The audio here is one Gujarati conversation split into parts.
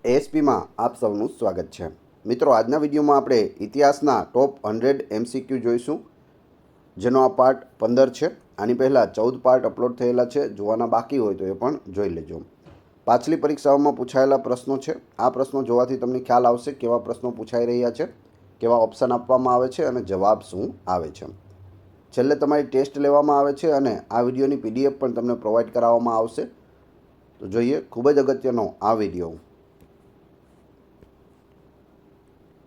એએસપીમાં આપ સૌનું સ્વાગત છે। મિત્રો, આજના વિડીયોમાં આપણે ઇતિહાસના ટોપ 100 MCQ જોઈશું, જેનો આ પાર્ટ 15 છે। આની પહેલાં 14 પાર્ટ અપલોડ થયેલા છે, જોવાના બાકી હોય તો એ પણ જોઈ લેજો। પાછલી પરીક્ષાઓમાં પૂછાયેલા પ્રશ્નો છે। આ પ્રશ્નો જોવાથી તમને ખ્યાલ આવશે કેવા પ્રશ્નો પૂછાઈ રહ્યા છે, કેવા ઓપ્શન આપવામાં આવે છે અને જવાબ શું આવે છે। છેલ્લે તમારી ટેસ્ટ લેવામાં આવે છે અને આ વિડીયોની PDF પણ તમને પ્રોવાઈડ કરાવવામાં આવશે। તો જોઈએ ખૂબ જ અગત્યનો આ વિડીયો।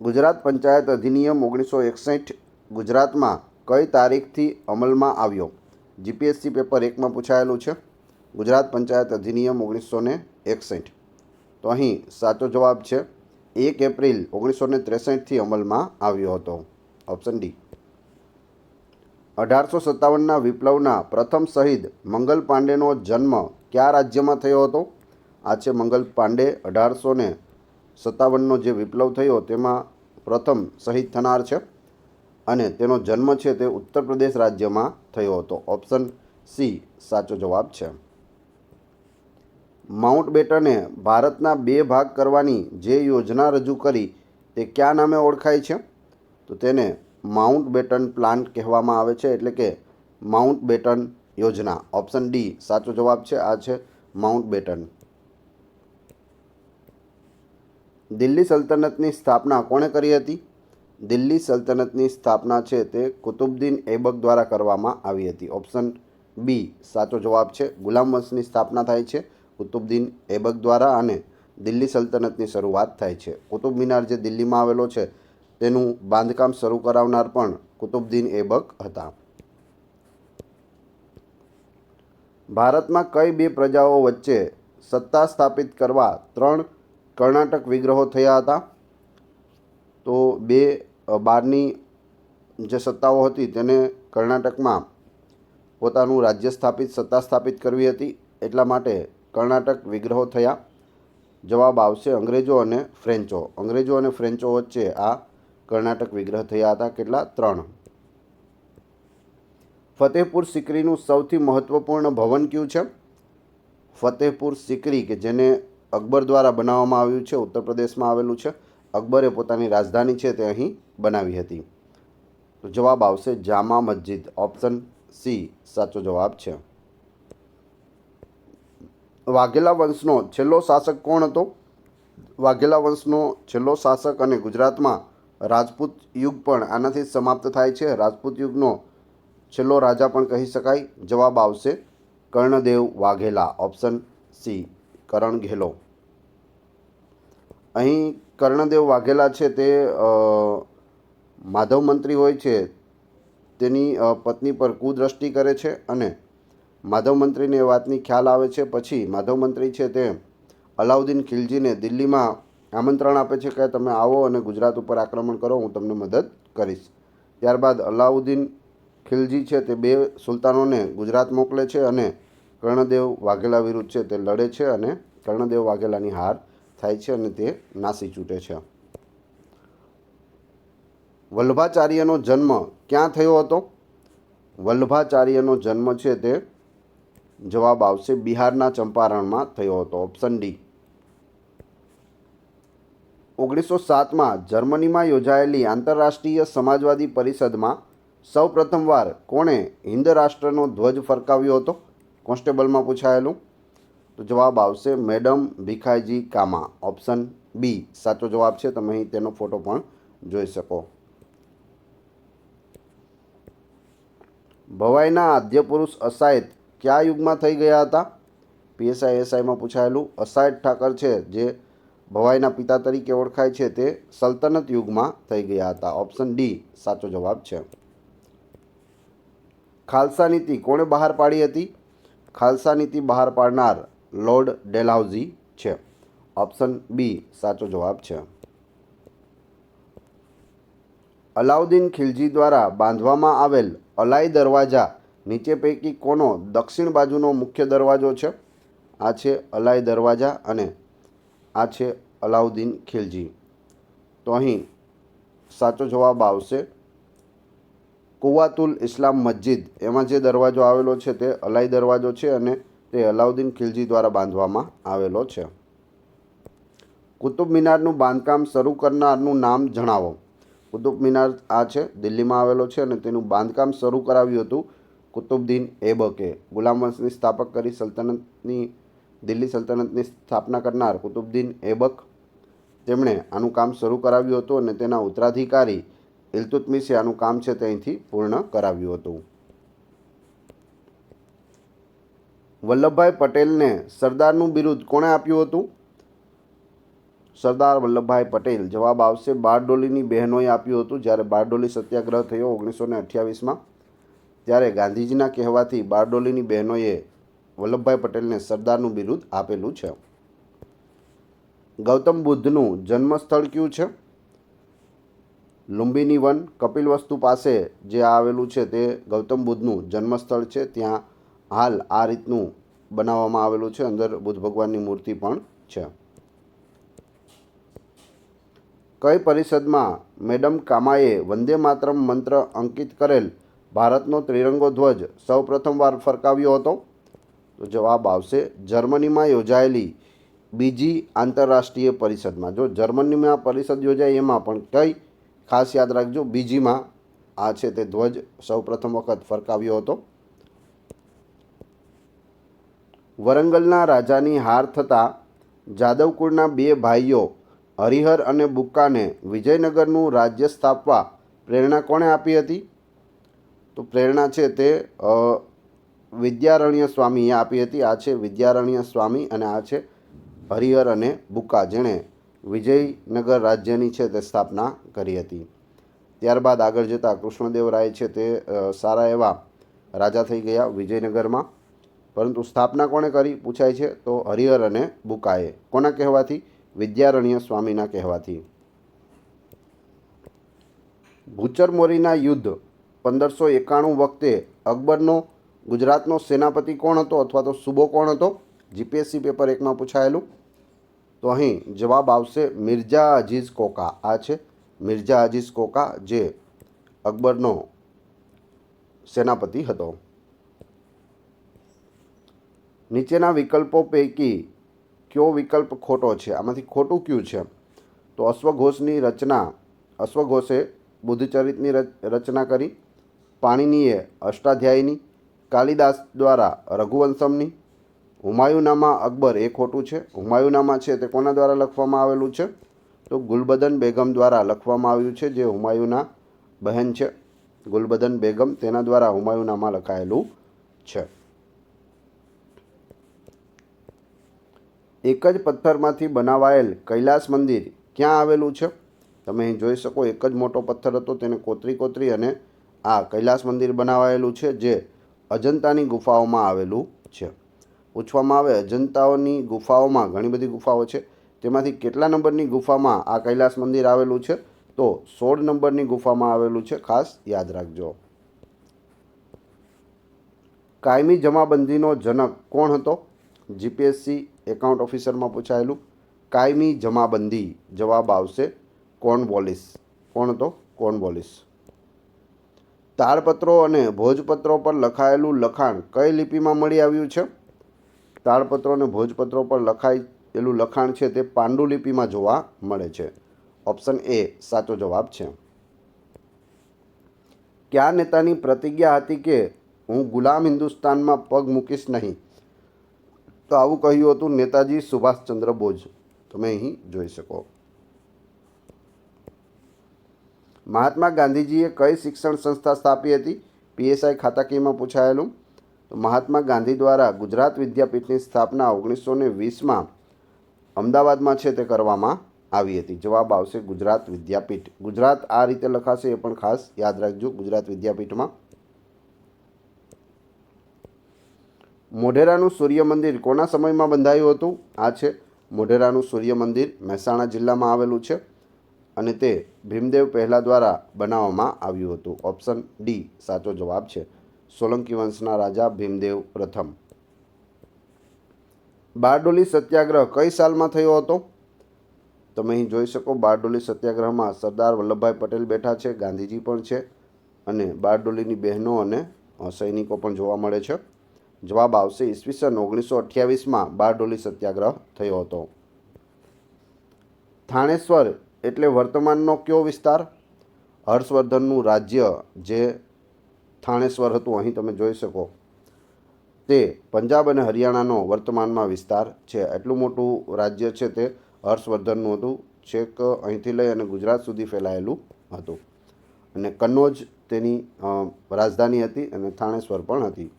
ગુજરાત પંચાયત અધિનિયમ 1961 ગુજરાતમાં કઈ તારીખથી અમલમાં આવ્યો? જીપીએસસી પેપર 1માં પૂછાયેલું છે। ગુજરાત પંચાયત અધિનિયમ 1961, તો અહીં સાચો જવાબ છે 1 એપ્રિલ 1963થી અમલમાં આવ્યો હતો, ઓપ્શન ડી। 1857ના વિપ્લવના પ્રથમ શહીદ મંગલ પાંડેનો જન્મ કયા રાજ્યમાં થયો હતો? આ છે મંગલ પાંડે। 1857નો જે વિપ્લવ થયો તેમાં પ્રથમ શહીદ થનાર છે અને તેનો જન્મ છે તે ઉત્તર પ્રદેશ રાજ્યમાં થયો હતો, ઓપ્શન સી સાચો જવાબ છે। માઉન્ટ બેટને ભારતના 2 ભાગ કરવાની જે યોજના રજૂ કરી તે કયા નામે ઓળખાય છે? તો તેને માઉન્ટ બેટન પ્લાન કહેવામાં આવે છે, એટલે કે માઉન્ટ બેટન યોજના, ઓપ્શન ડી સાચો જવાબ છે। આ છે માઉન્ટ બેટન। દિલ્હી સલ્તનતની સ્થાપના કોણે કરી હતી? દિલ્હી સલ્તનતની સ્થાપના છે તે કુતુબુદ્દીન ઐબક દ્વારા કરવામાં આવી હતી, ઓપ્શન બી સાચો જવાબ છે। ગુલામ વંશની સ્થાપના થાય છે કુતુબુદ્દીન ઐબક દ્વારા અને દિલ્હી સલ્તનતની શરૂઆત થાય છે। કુતુબ મિનાર જે દિલ્હીમાં આવેલો છે તેનું બાંધકામ શરૂ કરાવનાર પણ કુતુબુદ્દીન ઐબક હતા। ભારતમાં કઈ 2 પ્રજાઓ વચ્ચે સત્તા સ્થાપિત કરવા 3 કર્ણાટક વિગ્રહો થયા હતા? તો 2012ની જે સત્તાઓ હતી તેને કર્ણાટકમાં પોતાનું રાજ્ય સ્થાપિત, સત્તા સ્થાપિત કરવી હતી, એટલા માટે કર્ણાટક વિગ્રહો થયા। જવાબ આવશે અંગ્રેજો અને ફ્રેન્ચો। અંગ્રેજો અને ફ્રેન્ચો વચ્ચે આ કર્ણાટક વિગ્રહ થયા હતા। કેટલા? 3। ફતેહપુર સિકરીનું સૌથી મહત્વપૂર્ણ ભવન કયું છે? ફતેહપુર સિકરી કે જેને અકબર દ્વારા બનાવવામાં આવ્યું છે, ઉત્તર પ્રદેશમાં આવેલું છે। અકબરે પોતાની રાજધાની છે તે અહીં બનાવી હતી। તો જવાબ આવશે જામા મસ્જિદ, ઓપ્શન સી સાચો જવાબ છે। વાઘેલા વંશનો છેલ્લો શાસક કોણ હતો? વાઘેલા વંશનો છેલ્લો શાસક અને ગુજરાતમાં રાજપૂત યુગ પણ આનાથી જ સમાપ્ત થાય છે। રાજપૂત યુગનો છેલ્લો રાજા પણ કહી શકાય। જવાબ આવશે કર્ણદેવ વાઘેલા, ઓપ્શન સી કરણ ઘેલો। અહીં કર્ણદેવ વાઘેલા છે તે માધવ મંત્રી હોય છે તેની પત્ની પર કુદ્રષ્ટિ કરે છે અને માધવ મંત્રીને એ વાતની ખ્યાલ આવે છે। પછી માધવ મંત્રી છે તે અલાઉદ્દીન ખિલજીને દિલ્હીમાં આમંત્રણ આપે છે કે તમે આવો અને ગુજરાત ઉપર આક્રમણ કરો, હું તમને મદદ કરીશ। ત્યારબાદ અલાઉદ્દીન ખિલજી છે તે 2 સુલતાનોને ગુજરાત મોકલે છે અને કર્ણદેવ વાઘેલા વિરુદ્ધ છે તે લડે છે અને કર્ણદેવ વાઘેલાની હાર થાય છે અને તે નાસી છૂટે છે। વલ્લભાચાર્યનો જન્મ ક્યાં થયો હતો? વલ્લભાચાર્યનો જન્મ છે તે જવાબ આવશે બિહારના ચંપારણમાં થયો હતો, ઓપ્શન ડી। 1907માં જર્મનીમાં યોજાયેલી આંતરરાષ્ટ્રીય સમાજવાદી પરિષદમાં સૌ પ્રથમવાર કોણે હિન્દ રાષ્ટ્રનો ધ્વજ ફરકાવ્યો હતો? કોન્સ્ટેબલમાં પૂછાયેલું। તો જવાબ આવશે મેડમ ભીખાઈજી કામા, ઓપ્શન બી સાચો જવાબ છે। તમે અહીં તેનો ફોટો પણ જોઈ શકો। ભવાઈના આદ્યપુરુષ અસાયત કયા યુગમાં થઈ ગયા હતા? PSI SIમાં પૂછાયેલું। અસાયત ઠાકર છે જે ભવાઈના પિતા તરીકે ઓળખાય છે તે સલ્તનત યુગમાં થઈ ગયા હતા, ઓપ્શન ડી સાચો જવાબ છે। ખાલસા નીતિ કોણે બહાર પાડી હતી? ખાલસા નીતિ બહાર પાડનાર લોર્ડ ડેલહાઉસી છે, ઓપ્શન બી સાચો જવાબ છે। અલાઉદ્દીન ખિલજી દ્વારા બાંધવામાં આવેલ અલાઈ દરવાજા નીચે પૈકી કોનો દક્ષિણ બાજુનો મુખ્ય દરવાજો છે? આ છે અલાઈ દરવાજા અને આ છે અલાઉદ્દીન ખિલજી। તો અહીં સાચો જવાબ આવશે કુવાતુલ ઇસ્લામ મસ્જિદ, એમાં જે દરવાજો આવેલો છે તે અલાઈ દરવાજો છે અને તે અલાઉદ્દીન ખિલજી દ્વારા બાંધવામાં આવેલો છે। કુતુબ મિનારનું બાંધકામ શરૂ કરનારનું નામ જણાવો. કુતુબ મિનાર આ છે દિલ્હીમાં આવેલો છે અને તેનું બાંધકામ શરૂ કરાવ્યું હતું કુતુબુદ્દીન એબકે. ગુલામ વંશની સ્થાપક કરી દિલ્હી સલ્તનતની સ્થાપના કરનાર કુતુબુદ્દીન એબક, તેમણે આનું કામ શરૂ કરાવ્યું હતું અને તેના ઉત્તરાધિકારી ઇલ્તુત્મિશે આનું કામ છે તે અહીંથી પૂર્ણ કરાવ્યું હતું. વલ્લભભાઈ પટેલને સરદારનું બિરુદ કોણે આપ્યું હતું? સરદાર વલ્લભભાઈ પટેલ. જવાબ આવશે બારડોલીની બહેનોએ આપ્યું હતું. જ્યારે બારડોલી સત્યાગ્રહ થયો 1928માં, ત્યારે ગાંધીજીના કહેવાથી બારડોલીની બહેનોએ વલ્લભભાઈ પટેલને સરદારનું બિરુદ આપેલું છે. ગૌતમ બુદ્ધનું જન્મસ્થળ કયું છે? લુંબિની વન. કપિલવસ્તુ પાસે જે આવેલું છે તે ગૌતમ બુદ્ધનું જન્મસ્થળ છે. ત્યાં હાલ આ રીતનું બનાવવામાં આવેલું છે. અંદર બુદ્ધ ભગવાનની મૂર્તિ પણ છે. કઈ પરિષદમાં મેડમ કામાએ વંદે માતરમ મંત્ર અંકિત કરેલ ભારતનો ત્રિરંગો ધ્વજ સૌ પ્રથમવાર ફરકાવ્યો હતો? તો જવાબ આવશે જર્મનીમાં યોજાયેલી બીજી આંતરરાષ્ટ્રીય પરિષદમાં. જો જર્મનીમાં પરિષદ યોજાય એમાં પણ કઈ ખાસ યાદ રાખજો, બીજીમાં આ છે તે ધ્વજ સૌ પ્રથમ વખત ફરકાવ્યો હતો. વરંગલના રાજાની હાર થતાં જાદવકુળના બે ભાઈઓ હરિહર અને બુક્કાને વિજયનગરનું રાજ્ય સ્થાપવા પ્રેરણા કોણે આપી હતી? તો પ્રેરણા છે તે વિદ્યારણ્ય સ્વામીએ આપી હતી. આ છે વિદ્યારણ્ય સ્વામી અને આ છે હરિહર અને બુક્કા, જેણે વિજયનગર રાજ્યની છે તે સ્થાપના કરી હતી. ત્યારબાદ આગળ જતાં કૃષ્ણદેવરાય છે તે સારા એવા રાજા થઈ ગયા વિજયનગરમાં, પરંતુ સ્થાપના કોણે કરી પૂછાય છે તો હરિહર અને બુક્કાએ. કોના કહેવાથી? વિદ્યારણ્ય સ્વામીના કહેવાથી. ભૂચરમોરીના યુદ્ધ 1591 વખતે અકબરનો ગુજરાતનો સેનાપતિ કોણ હતો અથવા તો સૂબો કોણ હતો? જીપીએસસી પેપર 1માં પૂછાયેલું. તો અહીં જવાબ આવશે મિર્ઝા અઝીઝ કોકા. આ છે મિર્ઝા અઝીઝ કોકા, જે અકબરનો સેનાપતિ હતો. નીચેના વિકલ્પો પૈકી કયો વિકલ્પ ખોટો છે? આમાંથી ખોટું કયું છે? તો અશ્વઘોષે બુદ્ધચરિતની રચના કરી, પાણિનીએ અષ્ટાધ્યાયીની, કાલિદાસ દ્વારા રઘુવંશમની, હુમાયુનામા અકબર એ ખોટું છે. હુમાયુનામા છે તે કોના દ્વારા લખવામાં આવેલું છે? તો ગુલબદન બેગમ દ્વારા લખવામાં આવ્યું છે, જે હુમાયુના બહેન છે ગુલબદન બેગમ, તેના દ્વારા હુમાયુનામા લખાયેલું છે. એક જ પથ્થરમાંથી બનાવાયેલ કૈલાસ મંદિર ક્યાં આવેલું છે? તમે અહીં જોઈ શકો, એક જ મોટો પથ્થર હતો, તેને કોતરી અને આ કૈલાસ મંદિર બનાવાયેલું છે, જે અજંતાની ગુફાઓમાં આવેલું છે. પૂછવામાં આવે અજંતાઓની ગુફાઓમાં ઘણી બધી ગુફાઓ છે, તેમાંથી કેટલા નંબરની ગુફામાં આ કૈલાસ મંદિર આવેલું છે? તો 16 નંબરની ગુફામાં આવેલું છે. ખાસ યાદ રાખજો. કાયમી જમાબંધીનો જનક કોણ હતો? જીપીએસસી એકાઉન્ટ ઓફિસરમાં પૂછાયેલું. કાયમી જમાબંધી. જવાબ આવશે કોર્નવોલિસ. કોણ હતો? કોર્નવોલિસ. તાળપત્રો અને ભોજપત્રો પર લખાયેલું લખાણ કઈ લિપિમાં મળી આવ્યું છે? તાળપત્રો અને ભોજપત્રો પર લખાયેલું લખાણ છે તે પાંડુલિપિમાં જોવા મળે છે. ઓપ્શન એ સાચો જવાબ છે. કયા નેતાની પ્રતિજ્ઞા હતી કે હું ગુલામ હિન્દુસ્તાનમાં પગ મૂકીશ નહીં? તો આવું કહ્યું હતું નેતાજી સુભાષચંદ્ર બોઝ. તમે અહીં જોઈ શકો. મહાત્મા ગાંધીજીએ કઈ શિક્ષણ સંસ્થા સ્થાપી હતી? પીએસઆઈ ખાતાકીમાં પૂછાયેલું. તો મહાત્મા ગાંધી દ્વારા ગુજરાત વિદ્યાપીઠની સ્થાપના 1920માં અમદાવાદમાં છે તે કરવામાં આવી હતી. જવાબ આવશે ગુજરાત વિદ્યાપીઠ. ગુજરાત આ રીતે લખાશે, એ પણ ખાસ યાદ રાખજો, ગુજરાત વિદ્યાપીઠમાં. મોઢેરાનું સૂર્ય મંદિર કોના સમયમાં બંધાયું હતું? આ છે મોઢેરાનું સૂર્ય મંદિર, મહેસાણા જિલ્લામાં આવેલું છે અને તે ભીમદેવ પહેલા દ્વારા બનાવવામાં આવ્યું હતું. ઓપ્શન ડી સાચો જવાબ છે. સોલંકી વંશના રાજા ભીમદેવ પ્રથમ. બારડોલી સત્યાગ્રહ કઈ સાલમાં થયો હતો? તમે અહીં જોઈ શકો, બારડોલી સત્યાગ્રહમાં સરદાર વલ્લભભાઈ પટેલ બેઠા છે, ગાંધીજી પણ છે અને બારડોલીની બહેનો અને સૈનિકો પણ જોવા મળે છે. જવાબ આવશે ઈસવીસન 1928માં બારડોલી સત્યાગ્રહ થયો હતો. થાણેશ્વર એટલે વર્તમાનનો કયો વિસ્તાર? હર્ષવર્ધનનું રાજ્ય જે થાણેશ્વર હતું, અહીં તમે જોઈ શકો, તે પંજાબ અને હરિયાણાનો વર્તમાનમાં વિસ્તાર છે. એટલું મોટું રાજ્ય છે તે હર્ષવર્ધનનું હતું, છેક અહીંથી લઈ અને ગુજરાત સુધી ફેલાયેલું હતું. અને કન્નૌજ તેની રાજધાની હતી અને થાણેશ્વર પણ હતી.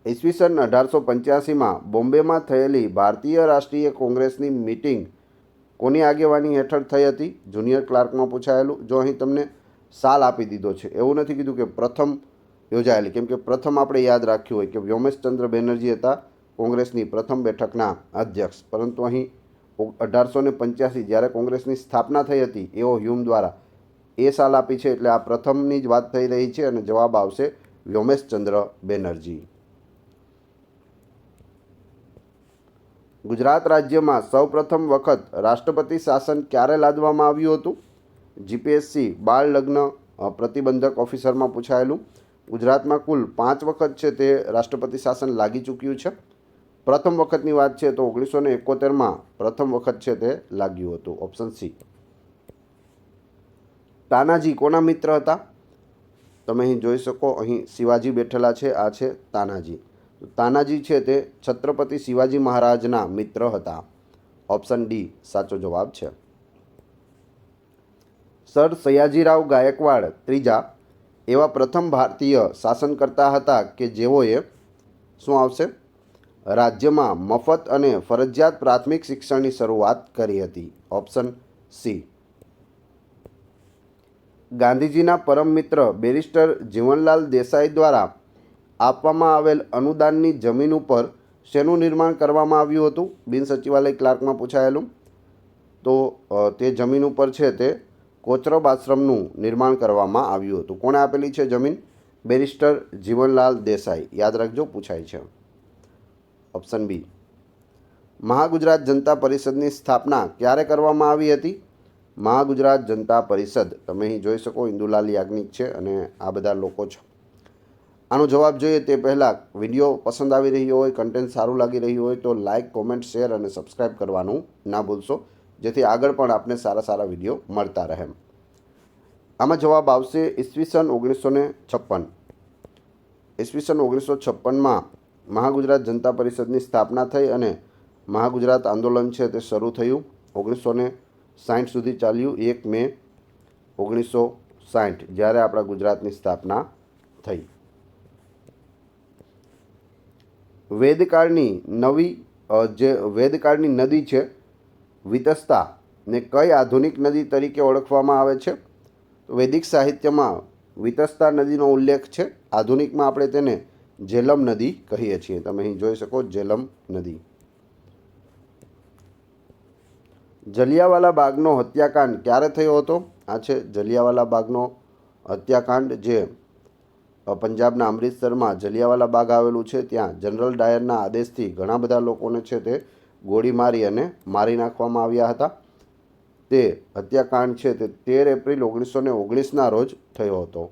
ઈસવીસન 1885માં બોમ્બેમાં થયેલી ભારતીય રાષ્ટ્રીય કોંગ્રેસની મિટિંગ કોની આગેવાની હેઠળ થઈ હતી? જુનિયર ક્લાર્કમાં પૂછાયેલું. જો અહીં તમને સાલ આપી દીધો છે, એવું નથી કીધું કે પ્રથમ યોજાયેલી, કેમ કે પ્રથમ આપણે યાદ રાખ્યું હોય કે વ્યોમેશચંદ્ર બેનર્જી હતા કોંગ્રેસની પ્રથમ બેઠકના અધ્યક્ષ, પરંતુ અહીં 1885 જ્યારે કોંગ્રેસની સ્થાપના થઈ હતી એવો હ્યુમ દ્વારા એ સાલ આપી છે, એટલે આ પ્રથમની જ વાત થઈ રહી છે અને જવાબ આવશે વ્યોમેશચંદ્ર બેનર્જી. ગુજરાત રાજ્યમાં સૌપ્રથમ વખત રાષ્ટ્રપતિ શાસન ક્યારે લાદવામાં આવ્યું હતું? જીપીએસસી બાળ લગ્ન પ્રતિબંધક ઓફિસરમાં પૂછાયેલું. ગુજરાતમાં કુલ 5 વખત છે તે રાષ્ટ્રપતિ શાસન લાગી ચૂક્યું છે. પ્રથમ વખતની વાત છે તો 1971માં પ્રથમ વખત છે તે લાગ્યું હતું. Option C. તાનાજી કોના મિત્ર હતા? તમે અહીં જોઈ શકો, અહીં શિવાજી બેઠેલા છે, આ છે તાનાજી. તાનાજી છે તે છત્રપતિ શિવાજી મહારાજના મિત્ર હતા. ઓપ્શન ડી સાચો જવાબ છે. સર સયાજીરાવ ગાયકવાડ ત્રીજા એવા પ્રથમ ભારતીય શાસનકર્તા હતા કે જેઓએ શું આવશે? રાજ્યમાં મફત અને ફરજિયાત પ્રાથમિક શિક્ષણની શરૂઆત કરી હતી. Option C. ગાંધીજીના પરમ મિત્ર બેરિસ્ટર જીવનલાલ દેસાઈ દ્વારા આપવામાં આવેલ અનુદાનની જમીન ઉપર શેનું નિર્માણ કરવામાં આવ્યું હતું? બિન સચિવાલય ક્લાર્કમાં પૂછાયેલું. તો તે જમીન ઉપર છે તે કોચરબ આશ્રમનું નિર્માણ કરવામાં આવ્યું હતું. કોણે આપેલી છે જમીન? બેરિસ્ટર જીવનલાલ દેસાઈ. યાદ રાખજો, પૂછાય છે. Option B. મહાગુજરાત જનતા પરિષદની સ્થાપના ક્યારે કરવામાં આવી હતી? મહાગુજરાત જનતા પરિષદ, તમે અહીં જોઈ શકો, ઇન્દુલાલ યાજ્ઞિક છે અને આ બધા લોકો છે. આનો જવાબ જોઈએ તે પહેલાં વિડીયો પસંદ આવી રહ્યો હોય, કન્ટેન્ટ સારું લાગી રહ્યું હોય તો લાઇક, કોમેન્ટ, શેર અને સબસ્ક્રાઈબ કરવાનું ના ભૂલશો, જેથી આગળ પણ આપને સારા સારા વિડીયો મળતા રહે. આમાં જવાબ આવશે ઈસવીસન 1956. ઈસવીસન 1956માં મહાગુજરાત જનતા પરિષદની સ્થાપના થઈ અને મહાગુજરાત આંદોલન છે તે શરૂ થયું. 1960 સુધી ચાલ્યું. 1 મે 1960 જ્યારે આપણા ગુજરાતની સ્થાપના થઈ. વેદકાળની નદી છે વિતસ્તા ને કઈ આધુનિક નદી તરીકે ઓળખવામાં આવે છે? તો વૈદિક સાહિત્યમાં વિતસ્તા નદીનો ઉલ્લેખ છે. આધુનિકમાં આપણે તેને ઝેલમ નદી કહીએ છીએ. તમે અહીં જોઈ શકો, ઝેલમ નદી. જલિયાવાલા બાગનો હત્યાકાંડ ક્યારે થયો હતો? આ છે જલિયાવાલા બાગનો હત્યાકાંડ, જે પંજાબના અમૃતસરમાં જલિયાવાલા બાગ આવેલું છે. ત્યાં જનરલ ડાયરના આદેશથી ઘણા બધા લોકોને છે તે ગોળી મારી અને મારી નાખવામાં આવ્યા હતા. તે હત્યાકાંડ છે તે 13 એપ્રિલ 1919ના રોજ થયો હતો.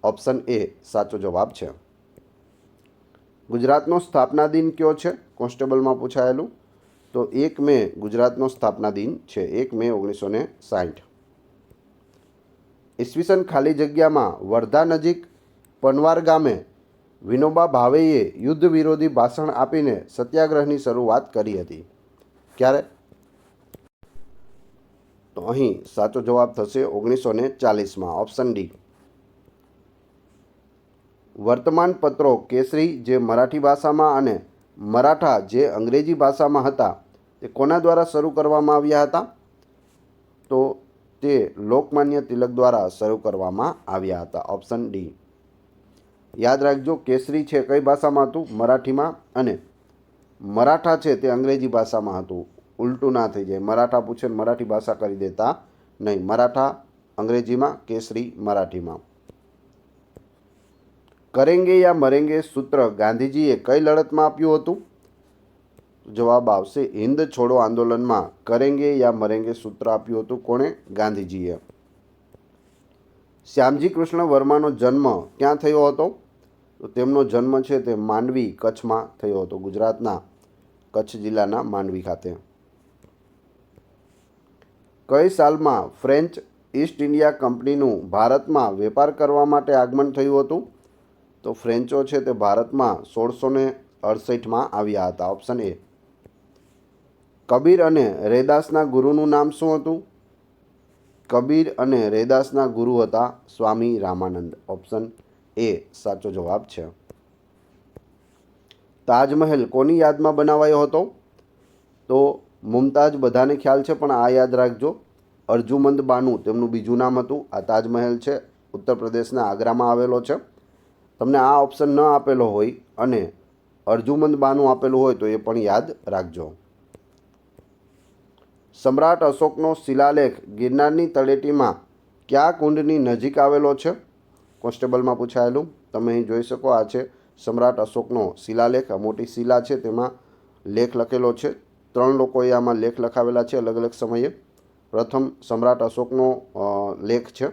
ઓપ્શન એ સાચો જવાબ છે. ગુજરાતનો સ્થાપના દિન કયો છે? કોન્સ્ટેબલમાં પૂછાયેલું. તો 1 મે ગુજરાતનો સ્થાપના દિન છે. 1 મે 1960. ઈસવીસન ખાલી જગ્યામાં વર્ધા નજીક પનવાર ગામે વિનોબા ભાવેએ યુદ્ધ વિરોધી ભાષણ આપીને સત્યાગ્રહની શરૂઆત કરી હતી. ક્યારે? તો અહીં સાચો જવાબ થશે 1940માં. Option D. વર્તમાન પત્રો કેસરી જે મરાઠી ભાષામાં અને મરાઠા જે અંગ્રેજી ભાષામાં હતા તે કોના દ્વારા શરૂ કરવામાં આવ્યા હતા? તો તે લોકમાન્ય તિલક દ્વારા શરૂ કરવામાં આવ્યા હતા. Option D. યાદ રાખજો, કેસરી છે કઈ ભાષામાં હતું? મરાઠીમાં. અને મરાઠા છે તે અંગ્રેજી ભાષામાં હતું. ઉલટું ના થઈ જાય, મરાઠા પૂછે મરાઠી ભાષા કરી દેતા નહીં. મરાઠા અંગ્રેજીમાં, કેસરી મરાઠીમાં. કરેંગે યા મરેંગે સૂત્ર ગાંધીજીએ કઈ લડતમાં આપ્યું હતું? જવાબ આવશે હિન્દ છોડો આંદોલનમાં કરેંગે યા મરેંગે સૂત્ર આપ્યું હતું. કોણે? ગાંધીજીએ. શ્યામજી કૃષ્ણ વર્માનો જન્મ ક્યાં થયો હતો? તો તેમનો જન્મ છે તે માંડવી, કચ્છમાં થયો હતો. ગુજરાતના કચ્છ જિલ્લાના માંડવી ખાતે. કઈ સાલમાં ફ્રેન્ચ ઈસ્ટ ઇન્ડિયા કંપનીનું ભારતમાં વેપાર કરવા માટે આગમન થયું હતું? તો ફ્રેન્ચો છે તે ભારતમાં 1668માં આવ્યા હતા. Option A. કબીર અને રૈદાસના ગુરુનું નામ શું હતું? કબીર અને રૈદાસના ગુરુ હતા સ્વામી રામાનંદ. ઓપ્શન એ સાચો જવાબ છે. તાજમહેલ કોની યાદમાં બનાવાયો હતો? તો મુમતાજ બધાને ખ્યાલ છે, પણ આ યાદ રાખજો, અર્જુમંદ બાનુ તેમનું બીજું નામ હતું. આ તાજમહેલ છે ઉત્તર પ્રદેશના આગ્રામાં આવેલો છે. તમને આ ઓપ્શન ન આપેલો હોય અને અર્જુમંદ બાનુ આપેલું હોય તો એ પણ યાદ રાખજો. સમ્રાટ અશોકનો શિલાલેખ ગિરનારની તળેટીમાં કયા કુંડની નજીક આવેલો છે? કોન્સ્ટેબલમાં પૂછાયેલું. તમે અહીં જોઈ શકો, આ છે સમ્રાટ અશોકનો શિલાલેખ. આ મોટી શિલા છે તેમાં લેખ લખેલો છે. 3 લોકોએ આમાં લેખ લખાવેલા છે અલગ અલગ સમયે. પ્રથમ સમ્રાટ અશોકનો લેખ છે,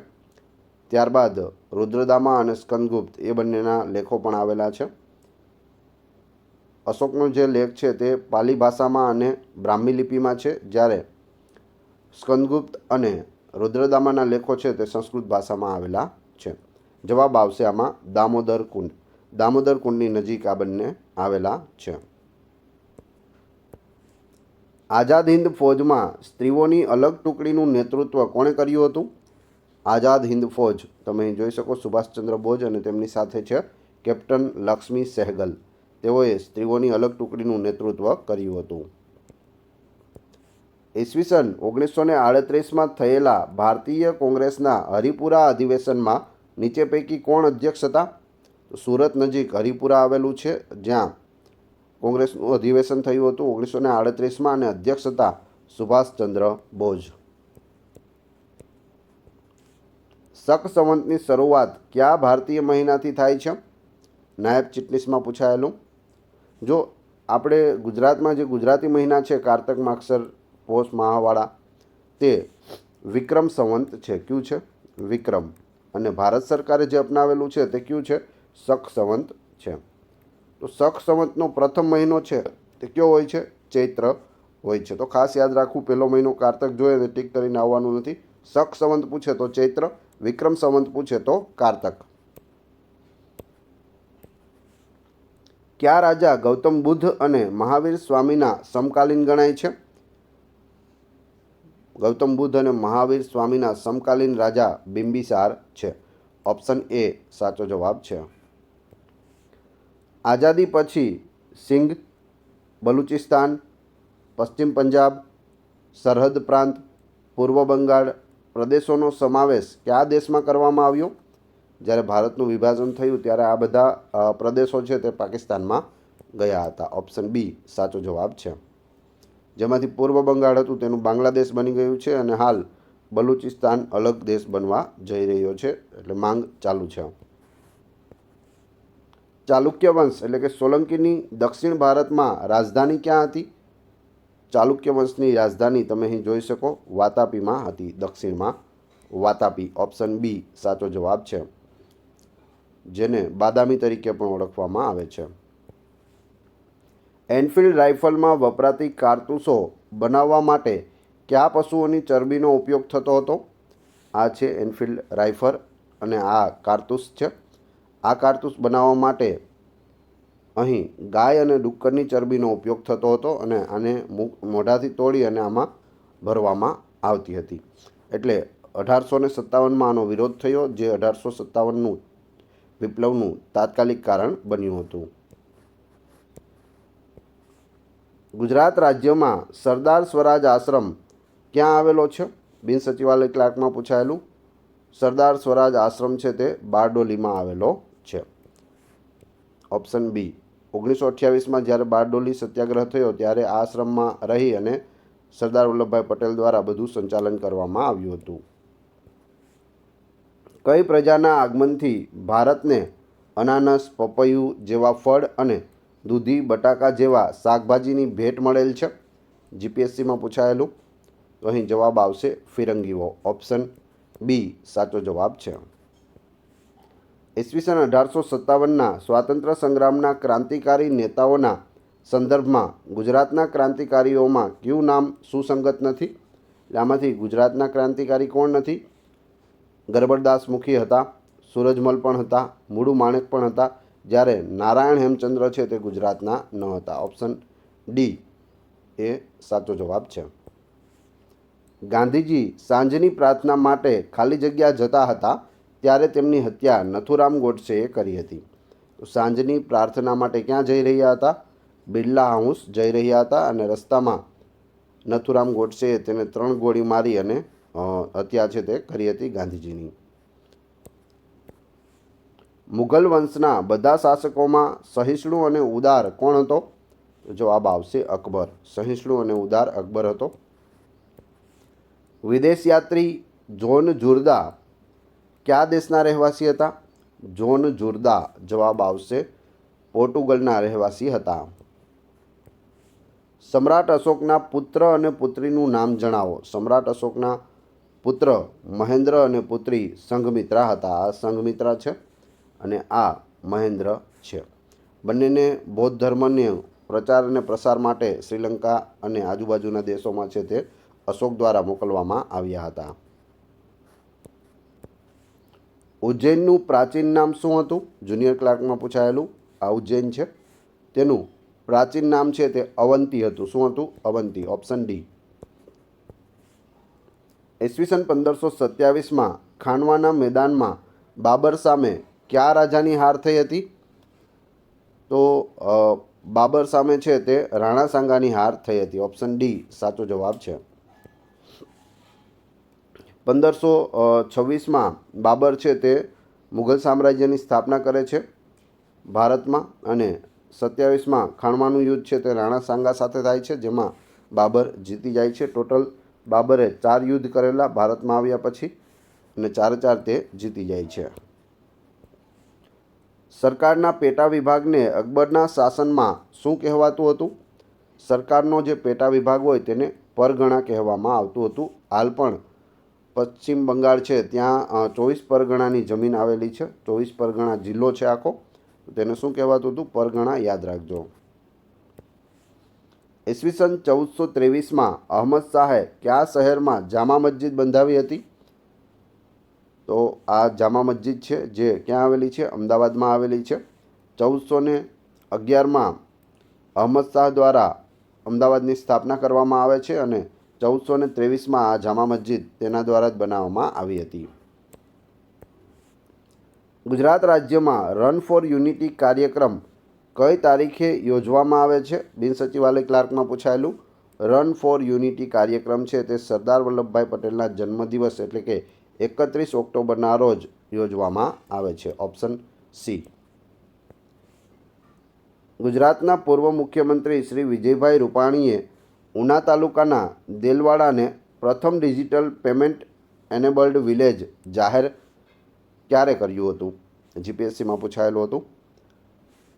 ત્યારબાદ રુદ્રદામા અને સ્કંદગુપ્ત એ બંનેના લેખો પણ આવેલા છે. અશોકનો જે લેખ છે તે પાલી ભાષામાં અને બ્રાહ્મી લિપિમાં છે, જ્યારે સ્કંદગુપ્ત અને રુદ્રદામાના લેખો છે તે સંસ્કૃત ભાષામાં આવેલા છે. જવાબ આવશે આમાં દામોદર કુંડ. દામોદર કુંડની નજીક આ બંને આવેલા છે. આઝાદ હિંદ ફૌજમાં સ્ત્રીઓની અલગ ટુકડીનું નેતૃત્વ કોણે કર્યું હતું? આઝાદ હિંદ ફૌજ તમે અહીં જોઈ શકો, સુભાષચંદ્ર બોઝ અને તેમની સાથે છે કેપ્ટન લક્ષ્મી સહેગલ. તેઓએ સ્ત્રીઓની અલગ ટુકડીનું નેતૃત્વ કર્યું હતું. ઈસવીસન 1938માં થયેલા ભારતીય કોંગ્રેસના હરિપુરા અધિવેશનમાં નીચે પૈકી કોણ અધ્યક્ષ હતા? સુરત નજીક હરિપુરા આવેલું છે, જ્યાં કોંગ્રેસનું અધિવેશન થયું હતું 1938માં, અને અધ્યક્ષ હતા સુભાષચંદ્ર બોઝ. શક સંવતની શરૂઆત કયા ભારતીય મહિનાથી થાય છે? નાયબ ચીટલીસમાં પૂછાયેલું. જો આપણે ગુજરાતમાં જે ગુજરાતી મહિના છે કારતક, માગસર, પોષ, માહવાળા, તે વિક્રમ સંવત છે. કયું છે? વિક્રમ. અને ભારત સરકારે જે અપનાવેલું છે તે કયું છે? શક સંવત છે. તો શક સંવતનો પ્રથમ મહિનો છે તે કયો હોય છે? ચૈત્ર હોય છે. તો ખાસ યાદ રાખવું, પહેલો મહિનો કારતક જોઈએ તો ટીક કરીને આવવાનું નથી. શક સંવત પૂછે તો ચૈત્ર, વિક્રમ સંવત પૂછે તો કારતક. કયા રાજા ગૌતમ બુદ્ધ અને મહાવીર સ્વામીના સમકાલીન ગણાય છે? ગૌતમ બુદ્ધ અને મહાવીર સ્વામીના સમકાલીન રાજા બિંબિસાર છે. ઓપ્શન એ સાચો જવાબ છે. આઝાદી પછી સિંધ, બલુચિસ્તાન, પશ્ચિમ પંજાબ, સરહદ પ્રાંત, પૂર્વ બંગાળ પ્રદેશોનો સમાવેશ કયા દેશમાં કરવામાં આવ્યો? જ્યારે ભારતનું વિભાજન થયું ત્યારે આ બધા પ્રદેશો છે તે પાકિસ્તાનમાં ગયા હતા. ઓપ્શન બી સાચો જવાબ છે. જેમાંથી પૂર્વ બંગાળ હતું તેનું બાંગ્લાદેશ બની ગયું છે, અને હાલ બલુચિસ્તાન અલગ દેશ બનવા જઈ રહ્યો છે, એટલે માંગ ચાલુ છે. ચાલુક્ય વંશ એટલે કે સોલંકીની દક્ષિણ ભારતમાં રાજધાની ક્યાં હતી? ચાલુક્ય વંશની રાજધાની તમે અહીં જોઈ શકો વાતાપીમાં હતી, દક્ષિણમાં વાતાપી. ઓપ્શન બી સાચો જવાબ છે, જેને બાદામી તરીકે પણ ઓળખવામાં આવે છે. એનફિલ્ડ રાઇફલમાં વપરાતી કારતૂસો બનાવવા માટે કયા પશુઓની ચરબીનો ઉપયોગ થતો હતો? આ છે એનફિલ્ડ રાઇફલ અને આ કારતૂસ છે. આ કારતૂસ બનાવવા માટે અહીં ગાય અને ડુક્કરની ચરબીનો ઉપયોગ થતો હતો, અને આને મોઢાથી તોડી અને આમાં ભરવામાં આવતી હતી. એટલે 1857માં આનો વિરોધ થયો, જે 1857નું વિપ્લવનું તાત્કાલિક કારણ બન્યું હતું. ગુજરાત રાજ્યમાં સરદાર સ્વરાજ આશ્રમ ક્યાં આવેલો છે? બિન સચિવાલય ક્લાર્કમાં પૂછાયેલું. સરદાર સ્વરાજ આશ્રમ છે તે બારડોલીમાં આવેલો છે. Option B. 1928માં જ્યારે બારડોલી સત્યાગ્રહ થયો ત્યારે આ આશ્રમમાં રહી અને સરદાર વલ્લભભાઈ પટેલ દ્વારા બધું સંચાલન કરવામાં આવ્યું હતું. કઈ પ્રજાના આગમનથી ભારતને અનાનસ, પપૈયું જેવા ફળ અને દૂધી, બટાકા જેવા શાકભાજીની ભેટ મળેલ છે? જીપીએસસીમાં પૂછાયેલું. તો અહીં જવાબ આવશે ફિરંગીઓ. ઓપ્શન બી સાચો જવાબ છે. ઈસવીસન 1857ના સ્વાતંત્ર્ય સંગ્રામના ક્રાંતિકારી નેતાઓના સંદર્ભમાં ગુજરાતના ક્રાંતિકારીઓમાં કયું નામ સુસંગત નથી? એટલે આમાંથી ગુજરાતના ક્રાંતિકારી કોણ નથી? ગરબડદાસ મુખી હતા, સૂરજમલ પણ હતા, મૂળુ માણેક પણ હતા, જ્યારે નારાયણ હેમચંદ્ર છે તે ગુજરાતના ન હતા. ઓપ્શન ડી એ સાચો જવાબ છે. ગાંધીજી સાંજની પ્રાર્થના માટે ખાલી જગ્યા જતા હતા ત્યારે તેમની હત્યા નથુરામ ગોડસેએ કરી હતી. તો સાંજની પ્રાર્થના માટે ક્યાં જઈ રહ્યા હતા? બિરલા હાઉસ જઈ રહ્યા હતા અને રસ્તામાં નથુરામ ગોડસેએ તેને 3 ગોળી મારી અને હત્યા છે તે કરી હતી ગાંધીજીની. મુઘલ વંશના બધા શાસકોમાં સહિષ્ણુ અને ઉદાર કોણ હતો? જવાબ આવશે અકબર. સહિષ્ણુ અને ઉદાર અકબર હતો. વિદેશ યાત્રી જોન જુર્દા કયા દેશના રહેવાસી હતા? જોન જુર્દા જવાબ આવશે પોર્ટુગલના રહેવાસી હતા. સમ્રાટ અશોકના પુત્ર અને પુત્રીનું નામ જણાવો. સમ્રાટ અશોકના પુત્ર મહેન્દ્ર અને પુત્રી સંઘમિત્રા હતા. આ સંઘમિત્રા છે અને આ મહેન્દ્ર છે. બંનેને બૌદ્ધ ધર્મને પ્રચાર અને પ્રસાર માટે શ્રીલંકા અને આજુબાજુના દેશોમાં છે તે અશોક દ્વારા મોકલવામાં આવ્યા હતા. ઉજ્જૈનનું પ્રાચીન નામ શું હતું? જુનિયર ક્લાર્કમાં પૂછાયેલું આ ઉજ્જૈન છે. તેનું પ્રાચીન નામ છે તે અવંતી હતું. શું હતું? અવંતી. Option D. ઈસવીસન 1527માં ખાનવાના મેદાનમાં બાબર સામે કયા રાજાની હાર થઈ હતી? તો બાબર સામે છે તે રાણા સાંગાની હાર થઈ હતી. ઓપ્શન ડી સાચો જવાબ છે. 1526માં બાબર છે તે મુઘલ સામ્રાજ્યની સ્થાપના કરે છે ભારતમાં અને 27માં ખાનવાનું યુદ્ધ છે તે રાણા સાંગા સાથે થાય છે, જેમાં બાબર જીતી જાય છે. ટોટલ બાબરે 4 યુદ્ધ કરેલા ભારતમાં આવ્યા પછી અને 4 તે જીતી જાય છે. સરકારના પેટા વિભાગને અકબરના શાસનમાં શું કહેવાતું હતું? સરકારનો જે પેટા વિભાગ હોય તેને પરગણા કહેવામાં આવતું હતું. હાલ પણ પશ્ચિમ બંગાળ છે ત્યાં 24 પરગણાની જમીન આવેલી છે. 24 પરગણા જિલ્લો છે આખો. તેને શું કહેવાતું હતું? પરગણા. યાદ રાખજો. ઈસવીસન 1423માં અહમદ શાહે કયા શહેરમાં જામા મસ્જિદ બંધાવી હતી? તો આ જામા મસ્જિદ છે જે ક્યાં આવેલી છે? અમદાવાદમાં આવેલી છે. 1411માં અહમદ શાહ દ્વારા અમદાવાદની સ્થાપના કરવામાં આવે છે અને 1423માં આ જામા મસ્જિદ તેના દ્વારા જ બનાવવામાં આવી હતી. ગુજરાત રાજ્યમાં રન ફોર યુનિટી કાર્યક્રમ કઈ તારીખે યોજવામાં આવે છે? બિન સચિવાલય ક્લાર્કમાં પૂછાયેલું. રન ફોર યુનિટી કાર્યક્રમ છે તે સરદાર વલ્લભભાઈ પટેલના જન્મદિવસ એટલે કે 31 ઓક્ટોબરના રોજ યોજવામાં આવે છે. Option C. ગુજરાતના પૂર્વ મુખ્યમંત્રી શ્રી વિજયભાઈ રૂપાણીએ ઉના તાલુકાના દેલવાડાને પ્રથમ ડિજિટલ પેમેન્ટ એનેબલ્ડ વિલેજ જાહેર ક્યારે કર્યું હતું? જીપીએસસીમાં પૂછાયેલું હતું.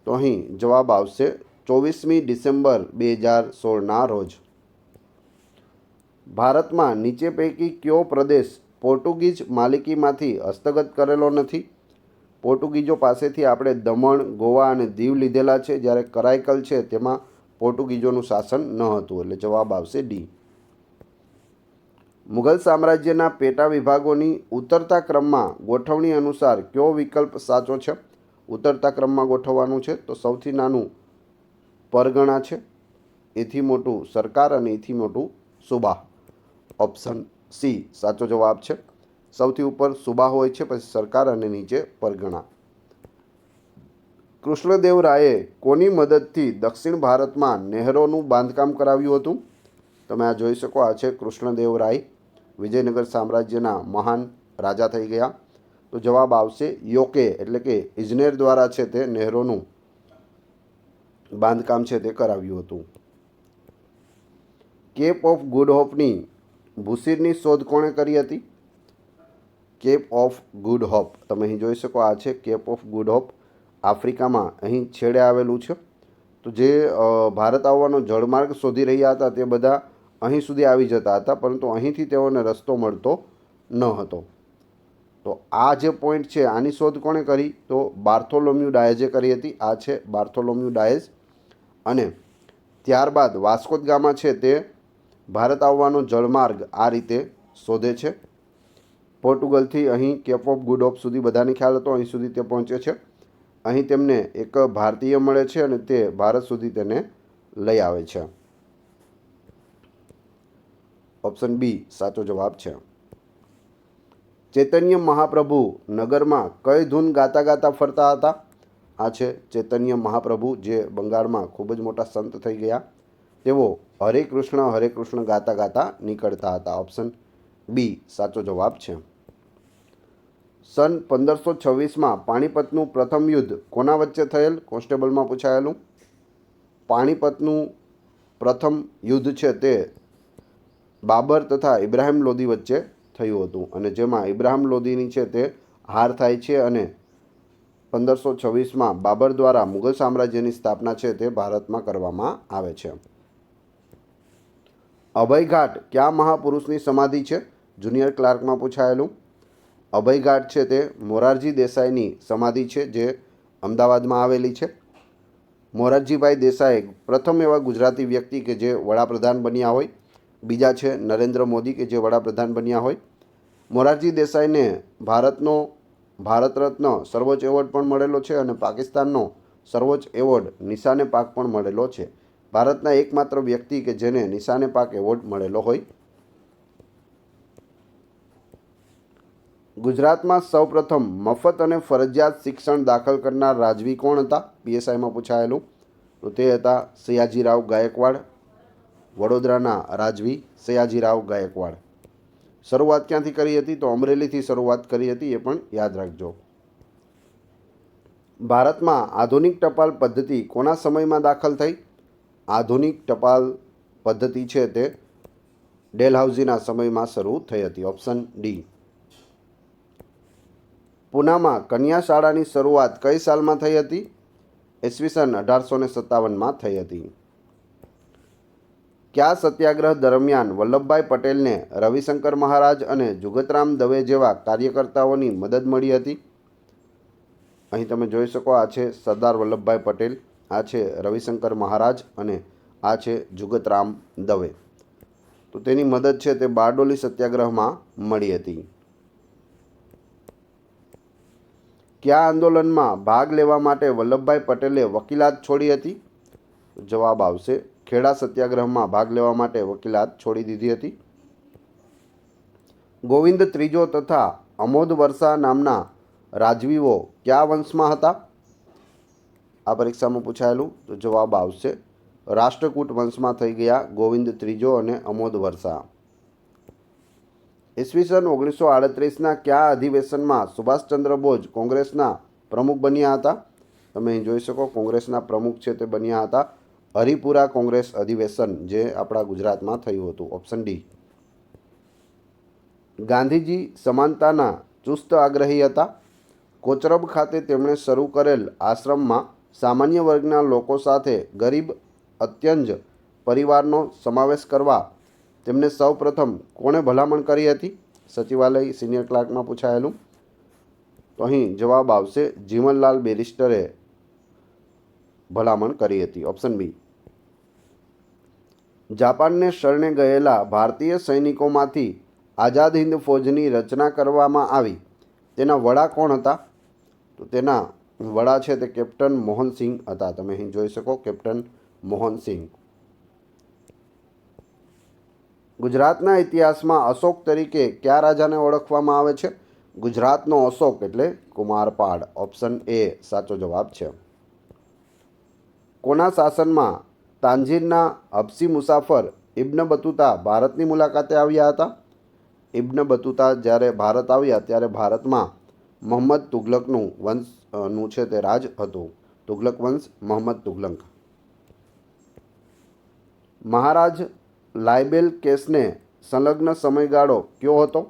તો અહીં જવાબ આવશે 24મી ડિસેમ્બર 2016ના રોજ. ભારતમાં નીચે પૈકી કયો પ્રદેશ પોર્ટુગીઝ માલિકીમાંથી હસ્તગત કરેલો નથી? પોર્ટુગીઝો પાસેથી આપણે દમણ, ગોવા અને દીવ લીધેલા છે, જ્યારે કરાઈકલ છે તેમાં પોર્ટુગીઝોનું શાસન ન હતું. એટલે જવાબ આવશે ડી. મુઘલ સામ્રાજ્યના પેટા વિભાગોની ઉતરતા ક્રમમાં ગોઠવણી અનુસાર કયો વિકલ્પ સાચો છે? ઉતરતા ક્રમમાં ગોઠવવાનું છે તો સૌથી નાનું પરગણા છે, એથી મોટું સરકાર અને એથી મોટું સુબાહ. ઓપ્શન સી સાચો જવાબ છે. સૌથી ઉપર સુબાહ હોય છે, પછી સરકાર અને નીચે પરગણા. કૃષ્ણદેવરાયે કોની મદદથી દક્ષિણ ભારતમાં નહેરોનું બાંધકામ કરાવ્યું હતું? તમે આ જોઈ શકો. આ છે કૃષ્ણદેવરાય. વિજયનગર સામ્રાજ્યના મહાન રાજા થઈ ગયા. તો જવાબ આવશે યોકે એટલે કે ઇજનેર દ્વારા છે તે નહેરોનું બાંધકામ છે તે કરાવ્યું હતું. કેપ ઓફ ગુડ હોપની ભૂસીરની શોધ કોણે કરી હતી? કેપ ઓફ ગુડ હોપ તમે અહીં જોઈ શકો. આ છે કેપ ઓફ ગુડ હોપ. આફ્રિકામાં અહીં છેડે આવેલું છે. તો જે ભારત આવવાનો જળમાર્ગ શોધી રહ્યા હતા તે બધા અહીં સુધી આવી જતા હતા, પરંતુ અહીંથી તેઓને રસ્તો મળતો ન હતો. તો આ જે પોઈન્ટ છે આની શોધ કોણે કરી? તો બાર્થોલોમ્યુ ડાયેઝે કરી હતી. આ છે બાર્થોલોમ્યુ ડાયેઝ. અને ત્યારબાદ વાસ્કો દ ગામા છે તે ભારત આવવાનો જળમાર્ગ આ રીતે શોધે છે. પોર્ટુગલથી અહીં કેપ ઓફ ગુડ હોપ સુધી બધાને ખ્યાલ હતો, અહીં સુધી તે પહોંચે છે. અહીં તેમને એક ભારતીય મળે છે અને તે ભારત સુધી તેને લઈ આવે છે. ઓપ્શન બી સાચો જવાબ છે. ચૈતન્ય મહાપ્રભુ નગરમાં કઈ ધૂન ગાતા ગાતા ફરતા હતા? આ છે ચૈતન્ય મહાપ્રભુ, જે બંગાળમાં ખૂબ જ મોટા સંત થઈ ગયા. તેઓ હરે કૃષ્ણ ગાતા ગાતા નીકળતા હતા. ઓપ્શન બી સાચો જવાબ છે. સન 1526માં પાણીપતનું પ્રથમ યુદ્ધ કોના વચ્ચે થયેલ? કોન્સ્ટેબલમાં પૂછાયેલું. પાણીપતનું પ્રથમ યુદ્ધ છે તે બાબર તથા ઇબ્રાહિમ લોદી વચ્ચે થયું હતું અને જેમાં ઇબ્રાહિમ લોદીની છે તે હાર થાય છે અને 1526માં બાબર દ્વારા મુઘલ સામ્રાજ્યની સ્થાપના છે તે ભારતમાં કરવામાં આવે છે. અભયઘાટ કયા મહાપુરુષની સમાધિ છે? જુનિયર ક્લાર્કમાં પૂછાયેલું. અભયઘાટ છે તે મોરારજી દેસાઈની સમાધિ છે જે અમદાવાદમાં આવેલી છે. મોરારજીભાઈ દેસાઈ પ્રથમ એવા ગુજરાતી વ્યક્તિ કે જે વડાપ્રધાન બન્યા હોય. બીજા છે નરેન્દ્ર મોદી કે જે વડાપ્રધાન બન્યા હોય. મોરારજી દેસાઈને ભારત રત્ન સર્વોચ્ચ એવોર્ડ પણ મળેલો છે અને પાકિસ્તાનનો સર્વોચ્ચ એવોર્ડ નિશાને પાક પણ મળેલો છે. ભારતના એકમાત્ર વ્યક્તિ કે જેને નિશાને પાક એવોર્ડ મળેલો હોય. ગુજરાતમાં સૌપ્રથમ મફત અને ફરજિયાત શિક્ષણ દાખલ કરનાર રાજવી કોણ હતા? પીએસઆઈમાં પૂછાયેલું. તો તે હતા સયાજીરાવ ગાયકવાડ. વડોદરાના રાજવી સયાજીરાવ ગાયકવાડ. શરૂઆત ક્યાંથી કરી હતી? તો અમરેલીથી શરૂઆત કરી હતી, એ પણ યાદ રાખજો. ભારતમાં આધુનિક ટપાલ પદ્ધતિ કોના સમયમાં દાખલ થઈ? આધુનિક ટપાલ પદ્ધતિ છે તે ડેલહાઉસીના સમયમાં શરૂ થઈ હતી. Option D. પૂનામાં કન્યા શાળાની શરૂઆત કઈ સાલમાં થઈ હતી? ઈસવીસન 1857માં થઈ હતી. કયા સત્યાગ્રહ દરમિયાન વલ્લભભાઈ પટેલને રવિશંકર મહારાજ અને જુગતરામ દવે જેવા કાર્યકર્તાઓની મદદ મળી હતી? અહીં તમે જોઈ શકો, આ છે સરદાર વલ્લભભાઈ પટેલ, આ છે રવિશંકર મહારાજ અને આ છે જુગતરામ દવે. તો તેની મદદ છે તે બારડોલી સત્યાગ્રહમાં મળી હતી. કયા આંદોલનમાં ભાગ લેવા માટે વલ્લભભાઈ પટેલે વકીલાત છોડી હતી? જવાબ આવશે ખેડા સત્યાગ્રહમાં ભાગ લેવા માટે વકીલાત છોડી દીધી હતી. ગોવિંદ ત્રીજો તથા અમોદ વર્ષા નામના રાજવીઓ કયા વંશમાં હતા? આ પરીક્ષામાં પૂછાયેલું. તો જવાબ આવશે રાષ્ટ્રકૂટ વંશમાં થઈ ગયા ગોવિંદ ત્રીજો અને અમોદ વર્ષા. ઈસવીસન 1938ના કયા અધિવેશનમાં સુભાષચંદ્ર બોઝ કોંગ્રેસના પ્રમુખ બન્યા હતા? તમે અહીં જોઈ શકો, કોંગ્રેસના પ્રમુખ છે તે બન્યા હતા હરિપુરા કોંગ્રેસ અધિવેશન, જે આપણા ગુજરાતમાં થયું હતું. Option D. ગાંધીજી સમાનતાના ચુસ્ત આગ્રહી હતા. કોચરબ ખાતે તેમણે શરૂ કરેલ આશ્રમમાં સામાન્ય વર્ગના લોકો સાથે ગરીબ અત્યંજ પરિવારનો સમાવેશ કરવા તેમને સૌપ્રથમ કોણે ભલામણ કરી હતી? સચિવાલય સિનિયર ક્લાર્કમાં પૂછાયેલું. તો અહીં જવાબ આવશે જીવનલાલ બેરિસ્ટરે ભલામણ કરી હતી. Option B. જાપાનને શરણે ગયેલા ભારતીય સૈનિકોમાંથી આઝાદ હિન્દ ફૌજની રચના કરવામાં આવી. તેના વડા કોણ હતા? તો તેના વડા છે તે કેપ્ટન મોહનસિંહ હતા. તમે અહીં જોઈ શકો, કેપ્ટન મોહનસિંહ. ગુજરાતના ઇતિહાસમાં અશોક તરીકે કયા રાજાને ઓળખવામાં આવે છે? ગુજરાતનો અશોક એટલે કુમારપાળ. ઓપ્શન એ સાચો જવાબ છે. કોના શાસનમાં તાંજીરના હબસી મુસાફર ઇબ્ન બતુતા ભારતની મુલાકાતે આવ્યા હતા? ઇબ્ન બતુતા જ્યારે ભારત આવ્યા ત્યારે ભારતમાં મોહમ્મદ તુગલકનું વંશનું છે તે રાજ હતું. તુગલક વંશ, મોહમ્મદ તુગલક. મહારાજ લાયબેલ કેસને સંલગ્ન સમયગાળો કયો હતો?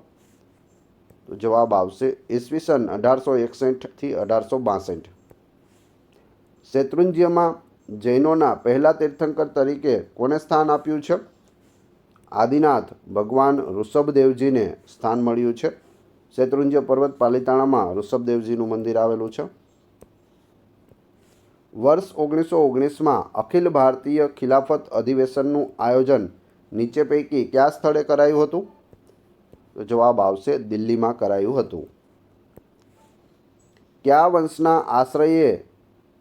તો જવાબ આવશે ઈસવીસન 1861થી 1862. શેત્રુંજ્યમાં જૈનોના પહેલા તીર્થંકર તરીકે કોને સ્થાન આપ્યું છે? આદિનાથ ભગવાન ઋષભદેવજીને સ્થાન મળ્યું છે. શેત્રુંજ્ય પર્વત પાલિતાણામાં ઋષભદેવજીનું મંદિર આવેલું છે. વર્ષ 1919માં અખિલ ભારતીય ખિલાફત અધિવેશનનું આયોજન નીચે પૈકી કયા સ્થળે કરાયું હતું? તો જવાબ આવશે દિલ્હીમાં કરાયું હતું. કયા વંશના આશ્રયે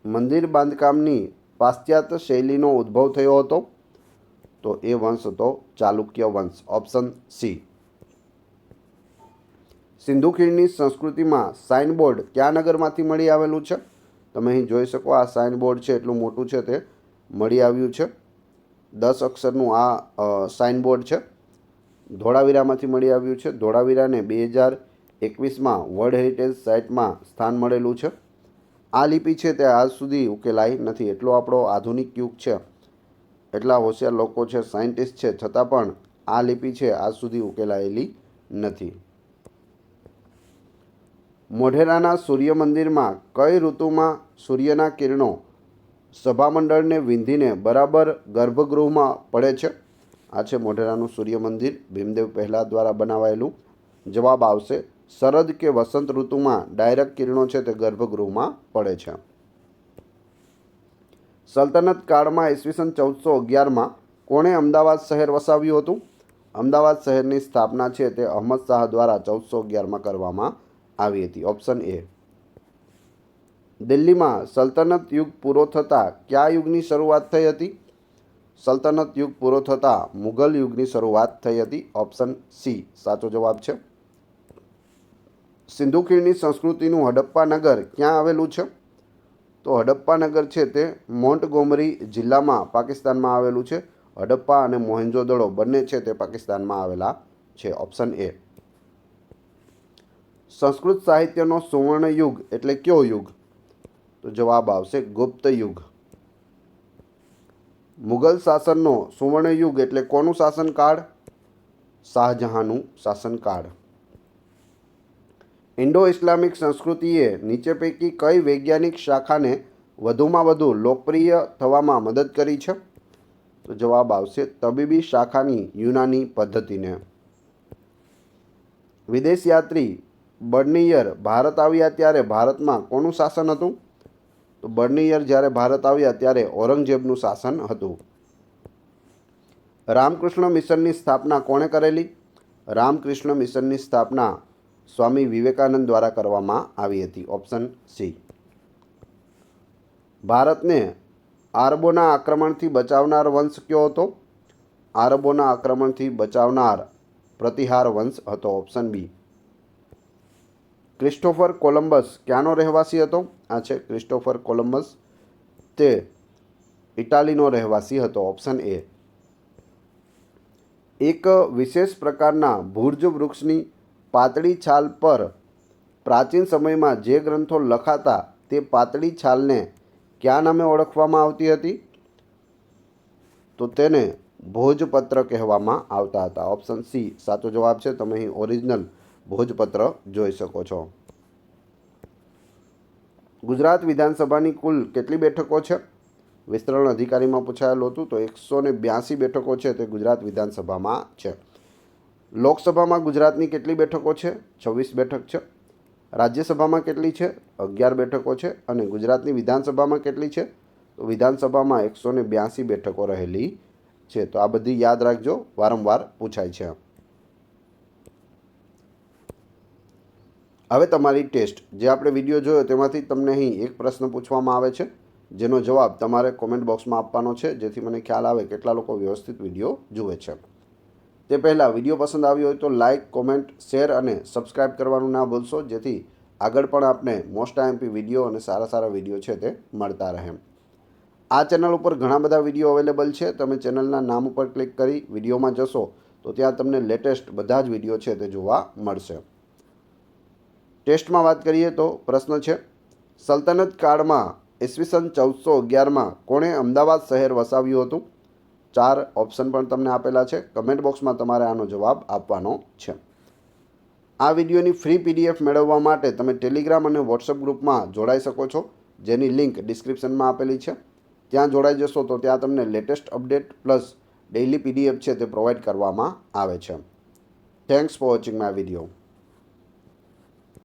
મંદિર બાંધકામની પાશ્ચાત્ય શૈલીનો ઉદ્ભવ થયો હતો? તો એ વંશ હતો ચાલુક્ય વંશ. Option C. સિંધુ ખીણની સંસ્કૃતિમાં સાઇનબોર્ડ કયા નગરમાંથી મળી આવેલું છે? તમે અહીં જોઈ શકો આ સાઇનબોર્ડ છે, એટલું મોટું છે, તે મળી આવ્યું છે. 10 અક્ષરનું આ સાઇનબોર્ડ છે, ધોળાવીરામાંથી મળી આવ્યું છે. ધોળાવીરાને 2021માં વર્લ્ડ હેરિટેજ સાઇટમાં સ્થાન મળેલું છે. આ લિપિ છે તે આજ સુધી ઉકેલાઈ નથી. એટલો આપણો આધુનિક યુગ છે, એટલા હોશિયાર લોકો છે, સાયન્ટિસ્ટ છે, છતાં પણ આ લિપિ છે આજ સુધી ઉકેલાયેલી નથી. મોઢેરાના સૂર્ય મંદિરમાં કઈ ઋતુમાં સૂર્યના કિરણો સભામંડળને વિંધીને બરાબર ગર્ભગૃહમાં પડે છે? આ છે મોઢેરાનું સૂર્ય મંદિર, ભીમદેવ પહેલા દ્વારા બનાવાયેલું. જવાબ આવશે શરદ કે વસંત ઋતુમાં ડાયરેક્ટ કિરણો છે તે ગર્ભગૃહમાં પડે છે. સલ્તનત કાળમાં ઈસવીસન 1411માં કોણે અમદાવાદ શહેર વસાવ્યું હતું? અમદાવાદ શહેરની સ્થાપના છે તે અહમદ શાહ દ્વારા 1411માં કરવામાં આવી હતી. Option A. દિલ્હીમાં સલ્તનત યુગ પૂરો થતાં કયા યુગની શરૂઆત થઈ હતી? સલ્તનત યુગ પૂરો થતાં મુગલ યુગની શરૂઆત થઈ હતી. ઓપ્શન સી સાચો જવાબ છે. સિંધુ ખીણની સંસ્કૃતિનું હડપ્પા નગર ક્યાં આવેલું છે? તો હડપ્પા નગર છે તે મોન્ટગોમરી જિલ્લામાં પાકિસ્તાનમાં આવેલું છે. હડપ્પા અને મોહેન્જો-દડો બંને છે તે પાકિસ્તાનમાં આવેલા છે. Option A. સંસ્કૃત સાહિત્યનો સુવર્ણ યુગ એટલે કયો યુગ? તો જવાબ આવશે ગુપ્ત યુગ. મુગલ શાસનનો સુવર્ણ યુગ એટલે કોનું શાસનકાળ? શાહજહાંનું શાસનકાળ. ઇન્ડો ઇસ્લામિક સંસ્કૃતિએ નીચે પૈકી કઈ વૈજ્ઞાનિક શાખાને વધુમાં વધુ લોકપ્રિય થવામાં મદદ કરી છે? તો જવાબ આવશે તબીબી શાખાની યુનાની પદ્ધતિને. વિદેશ યાત્રી બર્નિયર ભારત આવ્યા ત્યારે ભારતમાં કોનું શાસન હતું? તો બર્નિયર જ્યારે ભારત આવ્યા ત્યારે ઔરંગઝેબનું શાસન હતું. રામકૃષ્ણ મિશનની સ્થાપના કોણે કરેલી? રામકૃષ્ણ મિશનની સ્થાપના સ્વામી વિવેકાનંદ દ્વારા કરવામાં આવી હતી. Option C. ભારતને આરબોના આક્રમણથી બચાવનાર વંશ કયો હતો? આરબોના આક્રમણથી બચાવનાર પ્રતિહાર વંશ હતો. Option B. ક્રિસ્ટોફર કોલંબસ ક્યાંનો રહેવાસી હતો? આ છે ક્રિસ્ટોફર કોલંબસ, તે ઇટાલીનો રહેવાસી હતો. Option A. એક વિશેષ પ્રકારના ભુર્જ વૃક્ષની પાતળી છાલ પર પ્રાચીન સમયમાં જે ગ્રંથો લખાતા તે પાતળી છાલને કયા નામે ઓળખવામાં આવતી હતી? તો તેને ભોજપત્ર કહેવામાં આવતા હતા. ઓપ્શન સી સાચો જવાબ છે. તમે અહીં ઓરિજિનલ ભોજપત્ર જોઈ શકો છો. ગુજરાત વિધાનસભાની કુલ કેટલી બેઠકો છે? વિસ્તરણ અધિકારીમાં પૂછાયેલું હતું. તો 182 બેઠકો છે તે ગુજરાત વિધાનસભામાં છે. લોકસભામાં ગુજરાતની કેટલી બેઠકો છે? 26 બેઠક છે. રાજ્યસભામાં કેટલી છે? 11 બેઠકો છે. અને ગુજરાતની વિધાનસભામાં કેટલી છે? તો વિધાનસભામાં 182 બેઠકો રહેલી છે. તો આ બધી યાદ રાખજો, વારંવાર પૂછાય છે. હવે તમારી ટેસ્ટ, જે આપણે વિડીયો જોયો તેમાંથી તમને અહીં એક પ્રશ્ન પૂછવામાં આવે છે, જેનો જવાબ તમારે કોમેન્ટ બોક્સમાં આપવાનો છે, જેથી મને ખ્યાલ આવે કેટલા લોકો વ્યવસ્થિત વિડીયો જુએ છે. તે પહેલાં વિડીયો પસંદ આવ્યો હોય તો લાઇક, કોમેન્ટ, શેર અને સબસ્ક્રાઈબ કરવાનું ના ભૂલશો, જેથી આગળ પણ આપને મોસ્ટ આઈએમપી વિડીયો અને સારા સારા વિડીયો છે તે મળતા રહે. આ ચેનલ ઉપર ઘણા બધા વિડીયો અવેલેબલ છે. તમે ચેનલના નામ ઉપર ક્લિક કરી વિડીયોમાં જશો તો ત્યાં તમને લેટેસ્ટ બધા જ વિડીયો છે તે જોવા મળશે. ટેસ્ટમાં વાત કરીએ તો પ્રશ્ન છે, સલ્તનત કાળમાં ઈસવીસન 1411માં કોણે અમદાવાદ શહેર વસાવ્યું હતું? 4 ઓપ્શન પણ તમને આપેલા છે. કમેન્ટ બોક્સમાં તમારે આનો જવાબ આપવાનો છે. આ વિડીયોની ફ્રી PDF મેળવવા માટે તમે ટેલિગ્રામ અને વોટ્સઅપ ગ્રુપમાં જોડાઈ શકો છો, જેની લિંક ડિસ્ક્રિપ્શનમાં આપેલી છે. ત્યાં જોડાઈ જશો તો ત્યાં તમને latest update plus daily PDF છે તે પ્રોવાઈડ કરવામાં આવે છે. Thanks for watching my video.